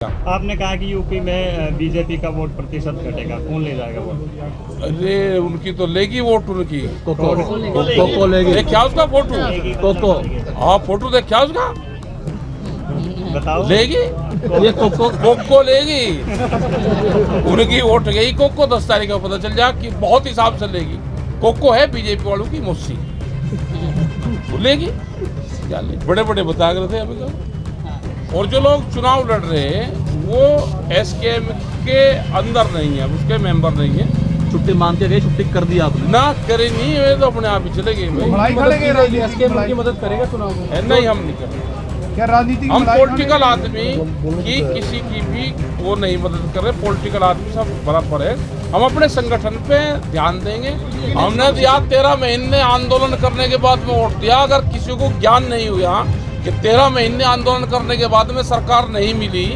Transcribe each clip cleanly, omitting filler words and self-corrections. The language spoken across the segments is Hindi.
आपने कहा कि यूपी में बीजेपी का वोट प्रतिशत घटेगा, कौन ले जाएगा वोट? अरे उनकी तो लेगी वोट उनकी। कोको लेगी। देख क्या उसका फोटो? कोको हाँ फोटो देख क्या उसका? बताओ। लेगी ये कोको लेगी। उनकी वोट गई कोको। 10 तारीख को पता चल जाए कि बहुत हिसाब से लेगी। कोको है बीजेपी वालों की मुस्सी, लेगी क्या ले? बड़े बड़े बता रहे थे अभी तो। और जो लोग चुनाव लड़ रहे हैं वो एसकेएम के अंदर नहीं है, उसके मेंबर नहीं है। छुट्टी मांगते गए, छुट्टी कर दी आपने? ना करे नहीं, वे तो अपने आप ही चले गए। एसकेएम की मदद करेगा चुनाव में? नहीं, हम नहीं करेंगे। क्या राजनीति हम पॉलिटिकल आदमी की किसी की भी वो नहीं मदद कर रहे। पॉलिटिकल आदमी सब बराबर है। हम अपने संगठन पे ध्यान देंगे। हमने दिया 13 महीने आंदोलन करने के बाद में वोट दिया। अगर किसी को ज्ञान नहीं हुआ कि 13 महीने आंदोलन करने के बाद में सरकार नहीं मिली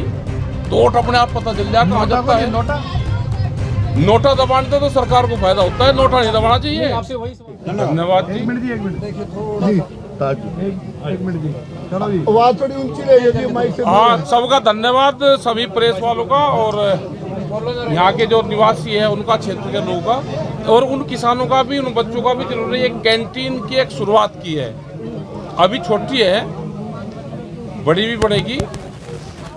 तो वोट अपने आप पता चल जाए कहाँ जाता है। नोटा दबाने तो सरकार को फायदा होता है, नोटा नहीं दबाना चाहिए। धन्यवाद जी। आवाज थोड़ी ऊंची ले लीजिए माइक से। हाँ, सबका धन्यवाद, सभी प्रेस वालों का और यहाँ के जो निवासी है उनका, क्षेत्र के लोगों का और उन किसानों का भी, उन बच्चों का भी जिन्होंने एक कैंटीन की एक शुरुआत की है। अभी छोटी है, बड़ी भी बढ़ेगी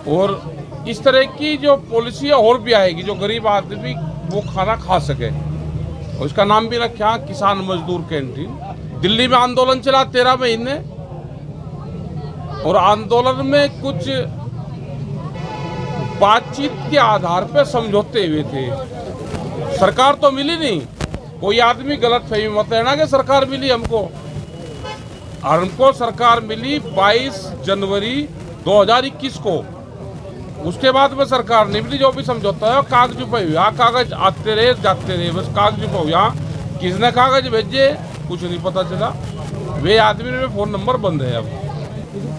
और इस तरह की जो पॉलिसी और भी आएगी जो गरीब आदमी वो खाना खा सके। और उसका नाम भी रखा किसान मजदूर कैंटीन। दिल्ली में आंदोलन चला 13 महीने और आंदोलन में कुछ बातचीत के आधार पर समझौते हुए थे। सरकार तो मिली नहीं। कोई आदमी गलत फहमी मत लेना कि सरकार मिली हमको। हमको सरकार मिली 22 जनवरी 2021 को। उसके बाद में सरकार नहीं मिली। जो भी समझौता है कागज पे हुआ, कागज आते रहे जाते रहे, बस कागज पे हुआ। किसने कागज भेजे कुछ नहीं पता चला। वे आदमी में फोन नंबर बंद है। अब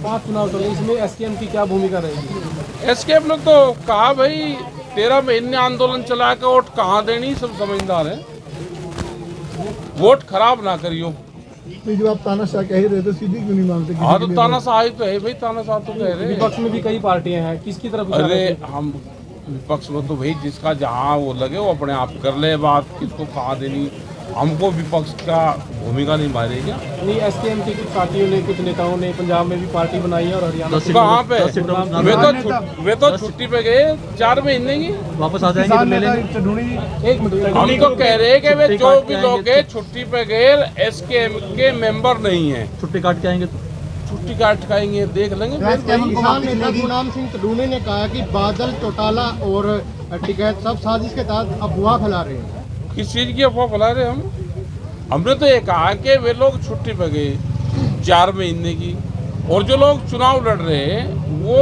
5 चुनाव चल रहे, इसमें एसकेएम की क्या भूमिका रहेगी? एसकेएम ने तो कहा भाई 13 महीने आंदोलन चला के वोट कहाँ देनी, सब समझदार है। वोट खराब ना करियो। तो जब आप तानाशाह कह ही रहे थे, सीधी क्यों नहीं मानते? हाँ तो तानाशाह ही तो है भाई, तानाशाह तो कह रहे। विपक्ष में भी कई पार्टियां हैं, किसकी तरफ? अरे हम विपक्ष में तो भाई जिसका जहाँ वो लगे वो अपने आप कर ले बात, किसको कहाँ देनी। हमको विपक्ष का भूमिका नहीं मारेगा। नहीं, एसकेएम की कुछ पार्टियों ने, कुछ नेताओं ने पंजाब में भी पार्टी बनाई है और हरियाणा कहाँ पे? वे तो छुट्टी पे गए 4 महीने की, वापस आ जाएंगे तो ले लेंगे। एक मिनट, हम तो कह रहे हैं कि वे जो भी लोग छुट्टी पे गए एसकेएम के मेंबर नहीं है। छुट्टी काट के आएंगे तो छुट्टी काट के आएंगे, देख लेंगे। किसान नेता गुरनाम सिंह तडूने ने कहा कि बादल, चौटाला और टिकैत सब साजिश के तहत अफवाह फैला रहे हैं। किस चीज की अफवाह फैला रहे हम? हमने तो ये कहा कि वे लोग छुट्टी पे गए 4 महीने की और जो लोग चुनाव लड़ रहे हैं वो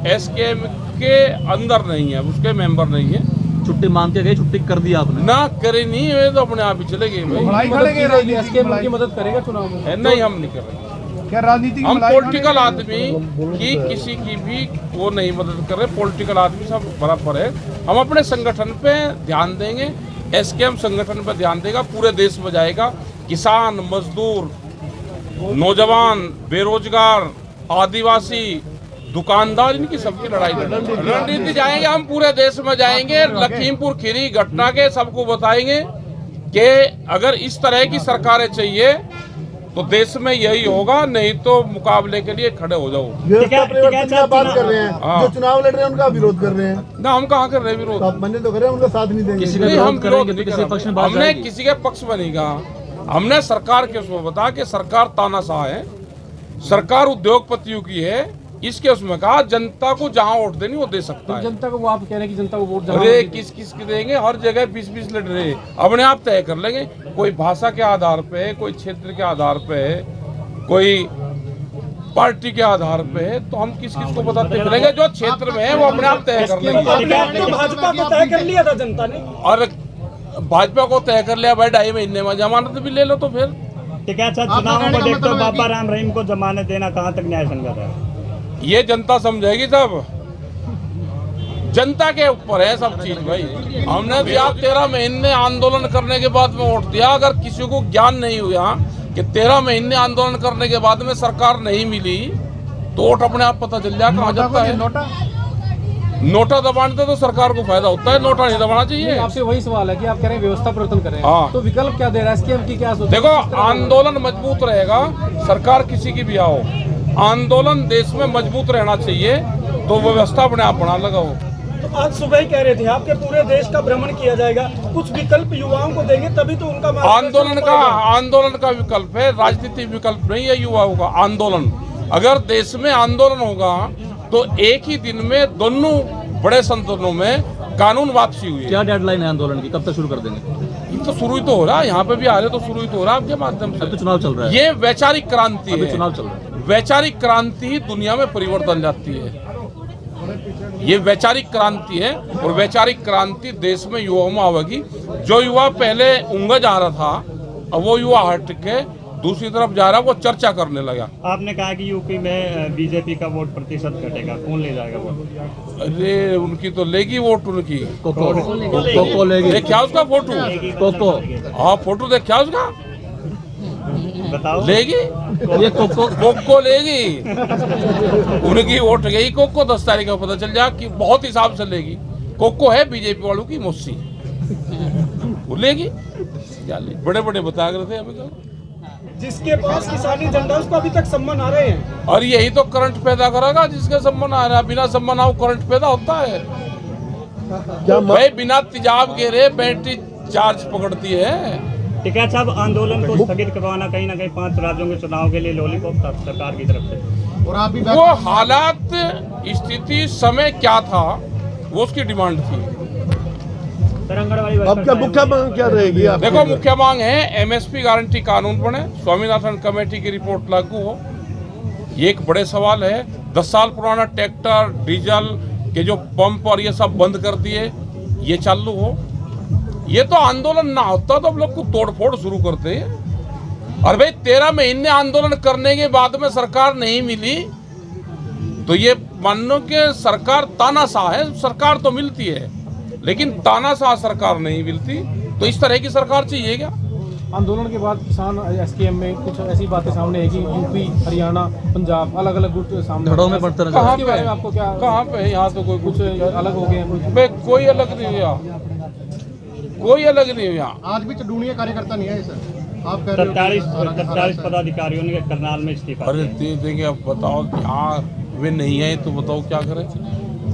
एसकेएम के अंदर नहीं है, उसके मेंबर नहीं है। छुट्टी मांगते गए, छुट्टी कर दी आपने? ना करे नहीं, वे तो अपने आप ही चले गए भाई। एसकेएम की मदद करेगा चुनाव में? नहीं, हम नहीं कर रहे। क्या राजनीति? हम पॉलिटिकल आदमी की किसी की भी वो नहीं मदद कर रहे। पॉलिटिकल आदमी सब बराबर है। हम अपने संगठन पे ध्यान देंगे। एसकेएम संगठन पर ध्यान देगा, पूरे देश में जाएगा। किसान, मजदूर, नौजवान, बेरोजगार, आदिवासी, दुकानदार, इनकी सबकी लड़ाई रणनीति जाएंगे। हम पूरे देश में जाएंगे। लखीमपुर खीरी घटना के सबको बताएंगे कि अगर इस तरह की सरकारें चाहिए तो देश में यही होगा, नहीं तो मुकाबले के लिए खड़े हो जाओ। व्यवस्था परिवर्तन की बात कर रहे हैं, जो चुनाव लड़ रहे हैं उनका विरोध कर रहे हैं। ना, हम कहाँ कर रहे हैं विरोध? मैंने तो कर रहे हैं, उनका साथ नहीं देंगे। हम विरोध नहीं कर रहे। हमने किसी के पक्ष में नहीं कहा। हमने सरकार के उसमें बताया कि सरकार तानाशाह है, सरकार उद्योगपतियों की है। इसके उसमें कहा जनता को जहाँ वोट देनी वो दे सकता है। जनता को वो आप कह रहे हैं कि जनता को वोट? अरे किस किस के देंगे? हर जगह 20-20 लड़ रहे, अपने आप तय कर लेंगे। कोई भाषा के आधार पे, कोई क्षेत्र के आधार पे, कोई पार्टी के आधार पे है, तो हम किस किस को बताते फिरेंगे? जो क्षेत्र में है वो अपने आप तय कर लेंगे। भाजपा को तय कर लिया था जनता ने, और भाजपा को तय कर लिया भाई 2.5 महीने में, जमानत भी ले लो तो फिर। टिकैत साहब, चुनावों को देखते हुए बाबा राम रहीम को जमानत देना कहाँ तक न्याय संगत है? ये जनता समझेगी। सब जनता के ऊपर है सब चीज भाई। हमने दिया 13 महीने आंदोलन करने के बाद में वोट दिया। अगर किसी को ज्ञान नहीं हुआ कि 13 महीने आंदोलन करने के बाद में सरकार नहीं मिली तो वोट अपने आप पता चल जाए कहाँ जाता है। नोटा दबाने तो सरकार को फायदा होता है, नोटा नहीं दबाना चाहिए। आपसे वही सवाल है कि आप कह रहे हैं व्यवस्था परिवर्तन करें, हाँ। तो विकल्प क्या दे रहा है SKM की क्या सोच? देखो, आंदोलन मजबूत रहेगा, सरकार किसी की भी आओ, आंदोलन देश में मजबूत रहना चाहिए, तो व्यवस्था अपने आप बना लगाओ। तो आज सुबह ही कह रहे थे आपके पूरे देश का भ्रमण किया जाएगा, कुछ विकल्प युवाओं को देंगे तभी तो उनका आंदोलन का विकल्प है, राजनीतिक विकल्प नहीं है युवाओं का। आंदोलन, अगर देश में आंदोलन होगा तो एक ही दिन में दोनों बड़े संगठनों में कानून वापसी हुई है। क्या डेडलाइन है आंदोलन की, कब तक शुरू कर देंगे? ये तो शुरू ही तो हो रहा है, यहाँ पे भी आ रहे तो शुरू ही तो हो रहा है आपके माध्यम से। अब तो चुनाव चल रहा है, ये वैचारिक क्रांति है, चुनाव चल रहा है। वैचारिक क्रांति ही दुनिया में परिवर्तन लाती है, ये वैचारिक क्रांति है, और वैचारिक क्रांति देश में युवाओं में आवेगी। जो युवा पहले ऊँगा जा रहा था, अब वो युवा हट के दूसरी तरफ जा रहा है, वो चर्चा करने लगा। आपने कहा कि यूपी में बीजेपी का वोट प्रतिशत घटेगा, कौन ले जाएगा वोट? अरे उनकी तो लेगी वोट, उनकी कोको लेगी। देखा उसका फोटो, कोको, हाँ फोटो देखा उसका, बताओ। लेगी ये कोको लेगी, उनकी वोट गई कोको। 10 तारीख को पता चल जाए कि बहुत हिसाब से लेगी। कोको है बीजेपी वालों की मौसी, वो लेगी। क्या ले, बड़े बड़े बता रहे थे हमें तो। जिसके पास किसानी झंडा उसको अभी तक सम्मान आ रहे हैं, और यही तो करंट पैदा करेगा, जिसके सम्मान आ रहा है। बिना सम्मान आओ करंट पैदा होता है भाई, बिना तेजाब गिरे बैटरी चार्ज पकड़ती है। टिकैत साहब, आंदोलन को स्थगित करवाना कहीं ना कहीं 5 राज्यों के चुनाव के लिए लॉलीपॉप था सरकार की तरफ से, और आप भी वो हालात, स्थिति, समय क्या था, वो उसकी डिमांड थी। अब क्या मुख्य मांग क्या रहेगी आपकी? देखो, मुख्य मांग है MSP गारंटी कानून बने, स्वामीनाथन कमेटी की रिपोर्ट लागू हो, ये एक बड़े सवाल है। 10 साल पुराना ट्रैक्टर, डीजल के जो पंप और ये सब बंद कर दिए, ये चालू हो। ये तो आंदोलन ना होता तो हम लोग को तोड़फोड़ शुरू करते हैं। और भाई 13 महीने आंदोलन करने के बाद में सरकार नहीं मिली, तो ये मानो कि सरकार तानाशाह है। सरकार तो मिलती है, लेकिन तानाशाह सरकार नहीं मिलती। तो इस तरह की सरकार चाहिए क्या? आंदोलन के बाद किसान SKM में कुछ ऐसी बातें सामने है कि यूपी, हरियाणा, पंजाब अलग अलग गुट सामने धड़ों में बढ़ते नजर कहाँ इसके बारे में आपको क्या, कहाँ पे? यहाँ तो कोई कुछ अलग हो गए हैं कुछ? बे, कोई अलग नहीं हुआ, कोई अलग नहीं हुआ। आज भी चडूनिया कार्यकर्ता नहीं है सर, आप कह रहे हो 43 पदाधिकारियों ने करनाल में इस्तीफा अरे दे देंगे, अब बताओ क्या वे नहीं है तो बताओ क्या करें।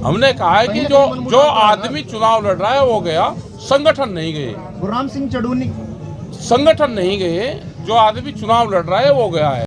हमने कहा है कि जो आदमी चुनाव लड़ रहा है वो गया, संगठन नहीं गए। गुरनाम सिंह चडूनी संगठन नहीं गए, जो आदमी चुनाव लड़ रहा है वो गया है।